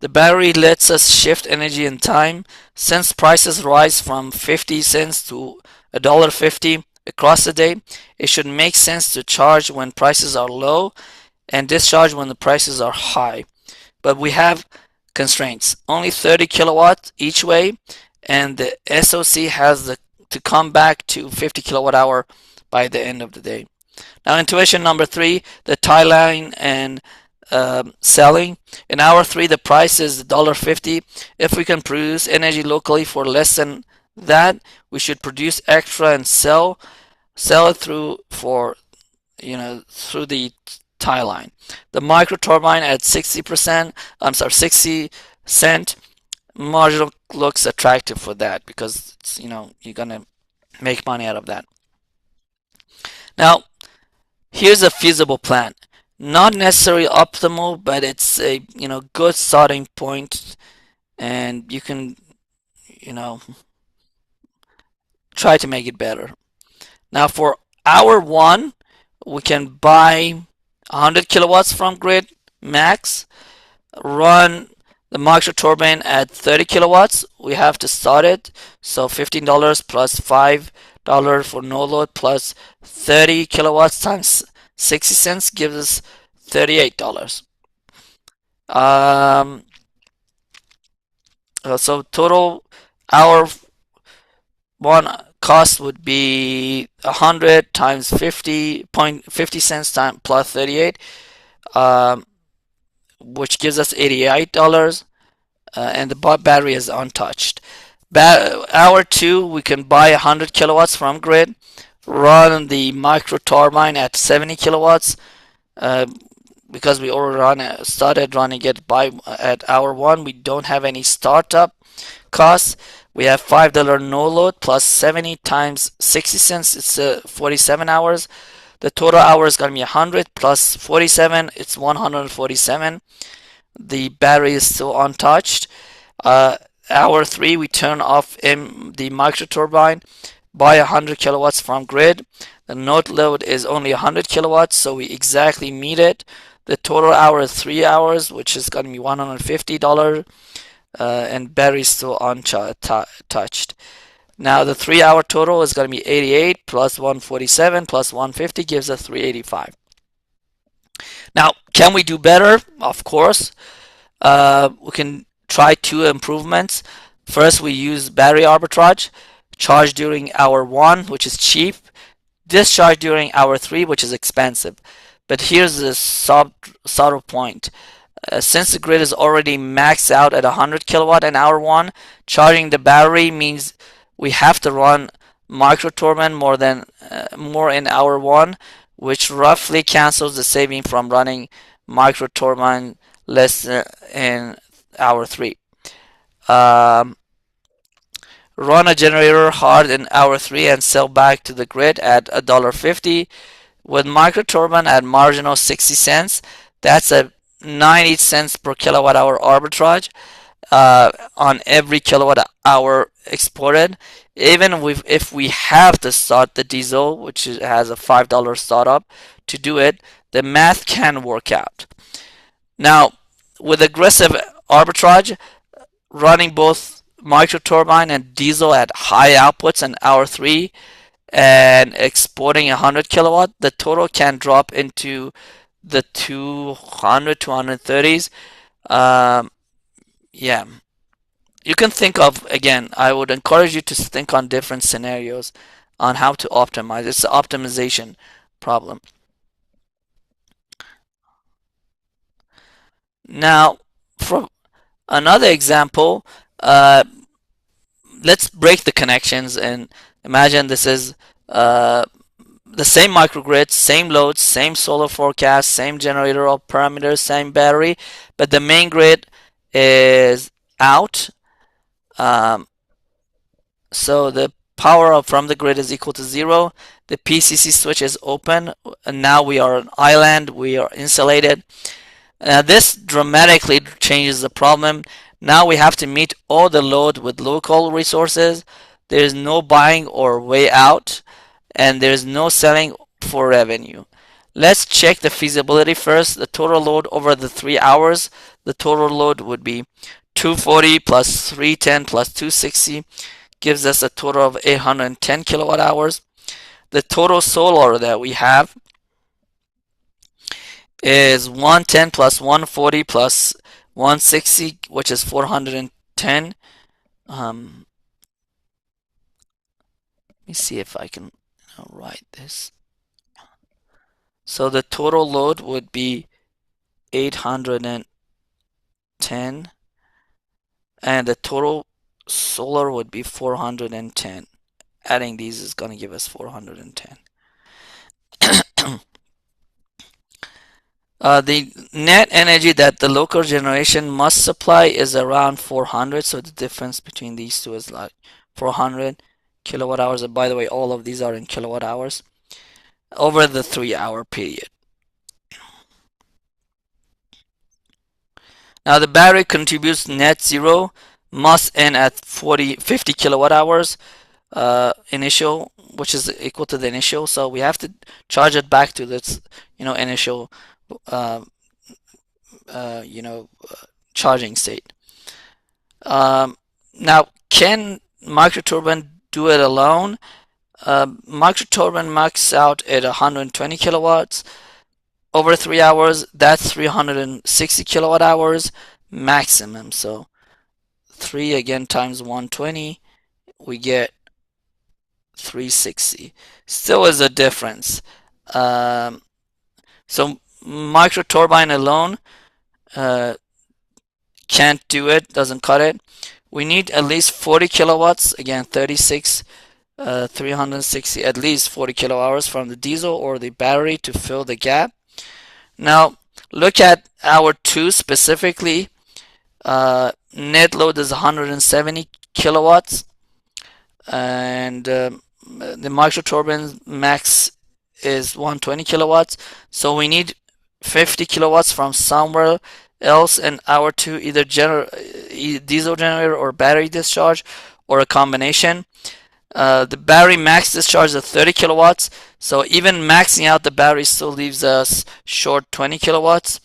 The battery lets us shift energy in time. Since prices rise from 50 cents to $1.50 across the day, it should make sense to charge when prices are low and discharge when the prices are high. But we have constraints. Only 30 kilowatts each way, and the SOC has to come back to 50 kilowatt hour by the end of the day. Now, intuition number three, the tie line and selling. In hour three, the price is $1.50. If we can produce energy locally for less than that, we should produce extra and sell it through through the tie line. The micro turbine at 60 cent marginal looks attractive for that because it's, you're gonna make money out of that. Now, here's a feasible plan. Not necessarily optimal, but it's a good starting point, and you can try to make it better. Now for hour one, we can buy 100 kilowatts from grid max, run the micro turbine at 30 kilowatts. We have to start it, so $15 plus $5 for no load plus 30 kilowatts times 60 cents gives us $38. So total hour one cost would be 100 times 50 cents times plus 38, which gives us $88, and the battery is untouched. Hour two, we can buy 100 kilowatts from grid, run the micro turbine at 70 kilowatts, because we already started running it at hour one. We don't have any startup costs. We have $5 no load plus 70 times 60 cents. It's 47 hours. The total hour is going to be 100 plus 47. It's 147. The battery is still untouched. hour 3, we turn off the microturbine by 100 kilowatts from grid. The node load is only 100 kilowatts, so we exactly meet it. The total hour is 3 hours, which is going to be $150, and battery still untouched. Now the 3 hour total is going to be 88 plus 147 plus 150 gives us 385. Now, can we do better? Of course. We can try two improvements. First, we use battery arbitrage. Charge during hour 1, which is cheap. Discharge during hour 3, which is expensive. But here's the subtle point. Since the grid is already maxed out at 100 kilowatt in hour 1, charging the battery means we have to run microturbine more in hour 1, which roughly cancels the saving from running microturbine less in hour 3. Um, Run a generator hard in hour 3 and sell back to the grid at $1.50. With microturbine at marginal 60 cents, that's a 90 cents per kilowatt hour arbitrage on every kilowatt hour exported. Even if we have to start the diesel, which has a $5 startup to do it, the math can work out. Now, with aggressive arbitrage, running both microturbine and diesel at high outputs in hour 3 and exporting 100 kilowatt, the total can drop into the 230s. Yeah, you can think of, again, I would encourage you to think on different scenarios on how to optimize. It's an optimization problem. Now, for another example, let's break the connections and imagine this is the same microgrid, same loads, same solar forecast, same generator of parameters, same battery, but the main grid is out. So the power from the grid is equal to 0. The PCC switch is open, and now we are an island, we are insulated. This dramatically changes the problem. Now we have to meet all the load with local resources. There is no buying or way out, and there is no selling for revenue. Let's check the feasibility first. The total load over the 3 hours, the total load would be 240 plus 310 plus 260 gives us a total of 810 kilowatt hours. The total solar that we have is 110 plus 140 plus 160, which is 410. Let me see if I can write this. So the total load would be 810, and the total solar would be 410. Adding these is going to give us 410. The net energy that the local generation must supply is around 400, so the difference between these two is like 400 kilowatt hours. And by the way, all of these are in kilowatt hours over the 3 hour period. Now the battery contributes net zero, must end at 50 kilowatt hours initial, which is equal to the initial. So we have to charge it back to this, initial, charging state. Now, can microturbine do it alone? Microturbine max out at 120 kilowatts. Over 3 hours, that's 360 kilowatt hours maximum. So 3 again times 120, we get 360. Still is a difference. So microturbine alone can't do it, doesn't cut it. We need at least 40 kilowatts, again 36, 360, at least 40 kilowatt hours from the diesel or the battery to fill the gap. Now look at hour 2 specifically. Net load is 170 kilowatts, and the microturbine max is 120 kilowatts. So we need 50 kilowatts from somewhere else in hour 2, either diesel generator or battery discharge, or a combination. The battery max discharge is 30 kilowatts, so even maxing out the battery still leaves us short 20 kilowatts.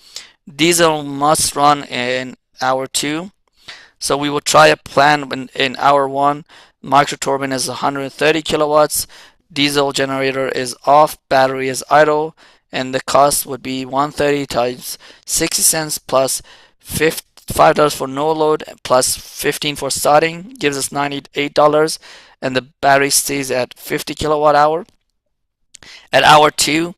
Diesel must run in hour 2, so we will try a plan in hour 1. Microturbine is 130 kilowatts, diesel generator is off, battery is idle, and the cost would be 130 times 60 cents plus $5 for no load plus 15 for starting gives us $98, and the battery stays at 50 kilowatt hour. At hour 2,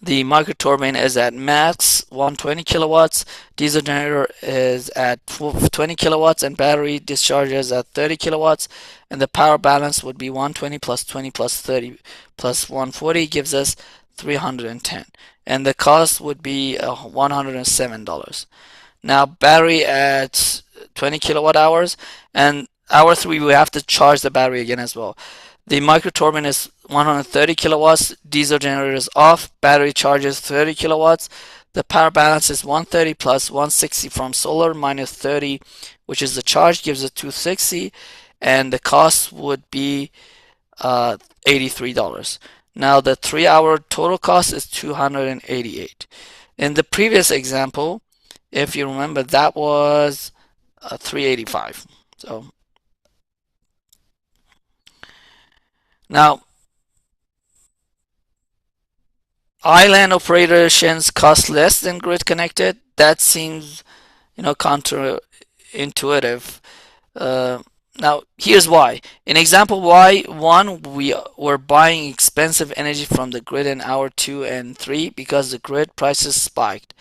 the microturbine is at max 120 kilowatts, diesel generator is at 20 kilowatts, and battery discharges at 30 kilowatts, and the power balance would be 120 plus 20 plus 30 plus 140 gives us 310, and the cost would be $107. Now battery at 20 kilowatt hours, and hour 3 we have to charge the battery again as well. The microturbine is 130 kilowatts, diesel generator is off, battery charges 30 kilowatts. The power balance is 130 plus 160 from solar minus 30, which is the charge, gives us 260, and the cost would be $83. Now the 3-hour total cost is $288. In the previous example, if you remember, that was $385. So now island operations cost less than grid connected. That seems, counterintuitive. Uh, Now, here's why. In example Y1, we were buying expensive energy from the grid in hour 2 and 3 because the grid prices spiked.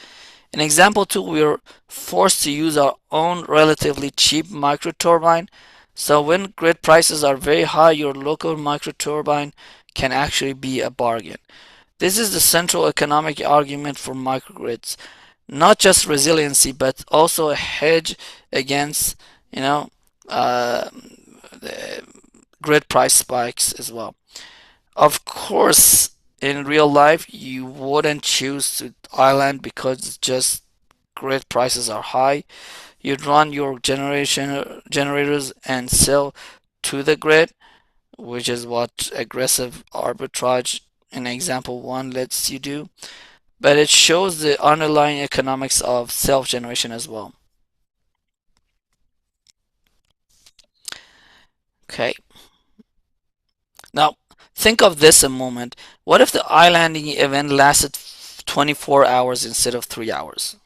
In example 2, we were forced to use our own relatively cheap microturbine. So when grid prices are very high, your local microturbine can actually be a bargain. This is the central economic argument for microgrids. Not just resiliency, but also a hedge against, uh, grid price spikes as well. Of course, in real life, you wouldn't choose to island because just grid prices are high. You'd run your generators and sell to the grid, which is what aggressive arbitrage in example 1 lets you do. But it shows the underlying economics of self-generation as well. Okay. Now, think of this a moment. What if the islanding event lasted 24 hours instead of 3 hours?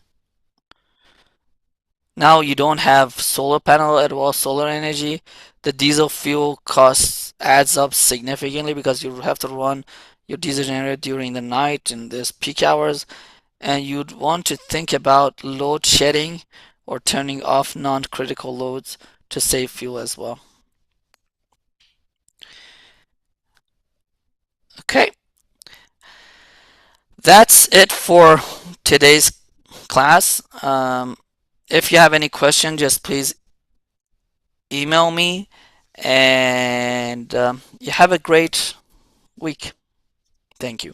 Now you don't have solar panel at all, solar energy. The diesel fuel costs adds up significantly because you have to run your diesel generator during the night and there's peak hours, and you'd want to think about load shedding or turning off non-critical loads to save fuel as well. Okay, that's it for today's class. If you have any question, just please email me, and you have a great week. Thank you.